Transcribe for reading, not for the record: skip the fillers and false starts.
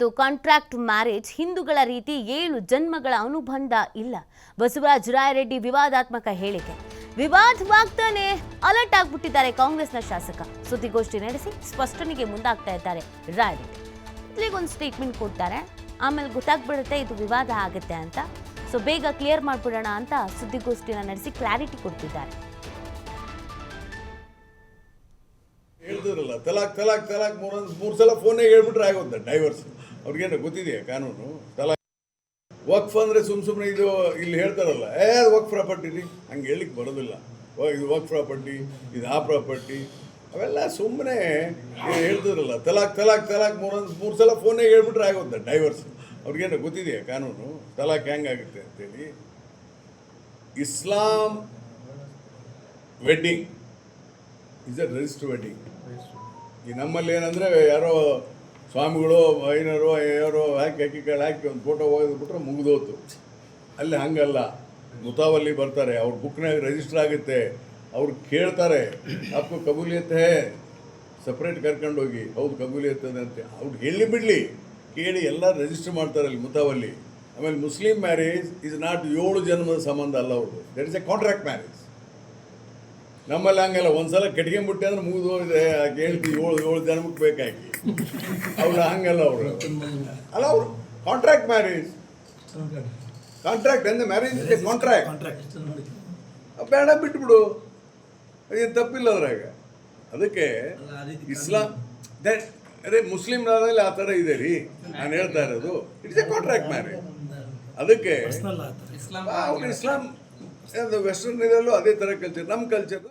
Contract marriage ಹಿಂದೂಗಳ ರೀತಿ 7 ಜನ್ಮಗಳ ಅನುಬಂಧ ಇಲ್ಲ. ಬಸವರಾಜ ರಾಯರೆಡ್ಡಿ ವಿವಾದಾತ್ಮಕ ಹೇಳಿಕೆ. ವಿವಾದವಾಗ್ತಾನೆ ಅಲರ್ಟ್ ಆಗ್ಬಿಟ್ಟಿದ್ದಾರೆ ಕಾಂಗ್ರೆಸ್ನ ಶಾಸಕ. ಸುದ್ದಿಗೋಷ್ಠಿ ನಡೆಸಿ ಸ್ಪಷ್ಟನೆಗೆ ಮುಂದಾಗ್ತಾ ಇದ್ದಾರೆ ರಾಯರೆಡ್ಡಿ. ಇಲ್ಲಿಗೊಂದು ಸ್ಟೇಟ್ಮೆಂಟ್ ಕೊಡ್ತಾರೆ, ಆಮೇಲೆ ಗೊತ್ತಾಗ್ಬಿಡುತ್ತೆ ಇದು ವಿವಾದ ಆಗುತ್ತೆ ಅಂತ. ಸೊ ಬೇಗ ಕ್ಲಿಯರ್ ಮಾಡ್ಬಿಡೋಣ ಅಂತ ಸುದ್ದಿಗೋಷ್ಠಿನ ನಡೆಸಿ ಕ್ಲಾರಿಟಿ ಕೊಡ್ತಿದ್ದಾರೆ. ಹೇಳ್ತಿರಲ್ಲ ತಲಾಕ್ ತಲಾಕ್ ತಲಾಕ್ ಮೂರು ಸಲ ಫೋನಾಗ ಹೇಳ್ಬಿಟ್ರೆ ಆಗೋದ ಡೈವರ್ಸ್. ಅವ್ರಿಗೇನು ಗೊತ್ತಿದೆಯಾ ಕಾನೂನು? ತಲಾಕ್ ವಕ್ಫ್ ಅಂದರೆ ಸುಮ್ಮನೆ ಇದು ಇಲ್ಲಿ ಹೇಳ್ತಾರಲ್ಲ, ವಕ್ಫ್ ಪ್ರಾಪರ್ಟಿ ರೀ, ಹಂಗೆ ಹೇಳಿಕ್ಕೆ ಬರೋದಿಲ್ಲ. ಇದು ವಕ್ಫ್ ಪ್ರಾಪರ್ಟಿ, ಇದು ಆ ಪ್ರಾಪರ್ಟಿ, ಅವೆಲ್ಲ ಸುಮ್ಮನೆ ಹೇಳ್ತಿರಲ್ಲ ತಲಾಕ್ ತಲಾಕ್ ತಲಾಕ್ ಮೂರು ಸಲ ಫೋನಾಗ ಹೇಳ್ಬಿಟ್ರೆ ಆಗೋದ ಡೈವರ್ಸ್. ಅವ್ರಿಗೇನು ಗೊತ್ತಿದೆಯಾ ಕಾನೂನು ತಲಾಕ್ ಹೆಂಗಾಗುತ್ತೆ ಅಂತೇಳಿ? Islam wedding is a register wedding. ಈ ನಮ್ಮಲ್ಲಿ ಏನಂದರೆ ಯಾರೋ ಸ್ವಾಮಿಗಳು ಐನರು ಯಾರೋ ಹಾಕಿ ಒಂದು ಫೋಟೋ ಹೋಗಿದ್ಬಿಟ್ರೆ ಮುಗಿದೋತು. ಅಲ್ಲಿ ಹಂಗಲ್ಲ, ಮುತಾವಲ್ಲಿ ಬರ್ತಾರೆ, ಅವ್ರ ಬುಕ್ನಾಗ ರಿಜಿಸ್ಟರ್ ಆಗುತ್ತೆ, ಅವ್ರು ಕೇಳ್ತಾರೆ आपको ಕಬೂಲಿಯತ್ ಹೇ, ಸಪ್ರೇಟ್ ಕರ್ಕೊಂಡೋಗಿ ಹೌದು ಕಬೂಲಿಯತ್ ಅದ ಅಂತ ಅವ್ರು ಹೇಳಿ ಬಿಡಲಿ, ಕೇಳಿ ಎಲ್ಲ ರಿಜಿಸ್ಟರ್ ಮಾಡ್ತಾರೆ ಅಲ್ಲಿ ಮುತಾವಲ್ಲಿ. ಆಮೇಲೆ ಮುಸ್ಲಿಂ ಮ್ಯಾರೇಜ್ ಇಸ್ ನಾಟ್ 7 ಜನ್ಮದ ಸಂಬಂಧ ಅಲ್ಲ ಅವ್ರದ್ದು, that is A contract marriage. ನಮ್ಮಲ್ಲಿ ಹಂಗಲ್ಲ, ಒಂದ್ಸಲ ಕಟ್ಕೊಂಡ್ಬಿಟ್ಟೆ ಅಂದ್ರೆ ಮುಗಿದು ಹೋಗಿದೆ, ಹೇಳ್ತೀವಿ 7 ಜನ್ಮಕ್ಕೆ ಬೇಕಾಗಿ. ಅವ್ರು ಹಂಗಲ್ಲ, ಅವರು ಅಲ್ಲ, ಅವರು ಕಾಂಟ್ರಾಕ್ಟ್ ಮ್ಯಾರೇಜ್. ಕಾಂಟ್ರಾಕ್ಟ್ ಅಂದರೆ ಮ್ಯಾರೇಜ್ ಇದೆ ಕಾಂಟ್ರಾಕ್ಟ್. ಬೇಡ ಬಿಟ್ಬಿಡು, ಅದೇನು ತಪ್ಪಿಲ್ಲ ಅದ್ರಾಗ. ಅದಕ್ಕೆ ಇಸ್ಲಾಂ ಅದೇ ಮುಸ್ಲಿಮ್ನಲ್ಲಿ ಆ ಥರ ಇದೆ ರೀ, ನಾನು ಹೇಳ್ತಾ ಇರೋದು. It's A contract marriage. ಅದಕ್ಕೆ ಇಸ್ಲಾಂ ವೆಸ್ಟರ್ನ್ ಇದರಲ್ಲೂ ಅದೇ ಥರ ಕಲ್ಚರ್, ನಮ್ಮ ಕಲ್ಚರ್